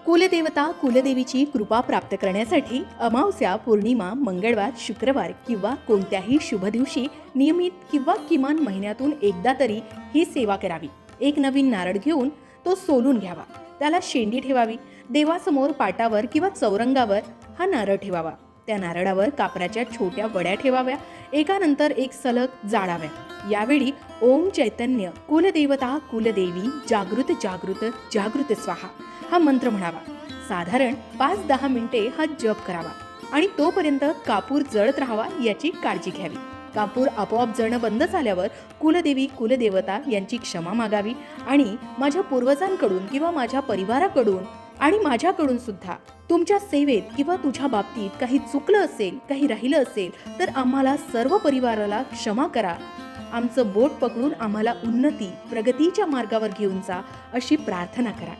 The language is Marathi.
कुलदेवता कुलदेवीची कृपा प्राप्त करण्यासाठी अमावस्या, पौर्णिमा, मंगळवार, शुक्रवार किंवा कोणत्याही शुभ दिवशी नियमित किंवा किमान महिन्यातून एकदा तरी ही सेवा करावी. एक नवीन नारळ घेऊन तो सोलून घ्यावा. त्याला शेंडी ठेवावी. देवासमोर पाटावर किंवा चौरंगावर हा नारळ ठेवावा. त्या नारळावर कापराच्या छोट्या वड्या ठेवाव्या. एकानंतर एक सलग जाळाव्या. यावेळी ओम चैतन्य कुलदेवता कुलदेवी जागृत जागृत जागृत स्वाहा हा मंत्र म्हणावा. साधारण 5-10 मिनिटे हा जप करावा आणि तोपर्यंत कापूर जळत राहावा याची काळजी घ्यावी. कापूर आपोआप जळणं बंद झाल्यावर कुलदेवी कुलदेवता यांची क्षमा मागावी आणि माझ्या पूर्वजांकडून किंवा माझ्या परिवाराकडून आणि माझ्याकडून सुद्धा तुमच्या सेवेत किंवा तुझ्या बाबतीत काही चुकलं असेल, काही राहिलं असेल तर आम्हाला सर्व परिवाराला क्षमा करा. आमचं बोट पकडून आम्हाला उन्नती प्रगतीच्या मार्गावर घेऊन जा अशी प्रार्थना करा.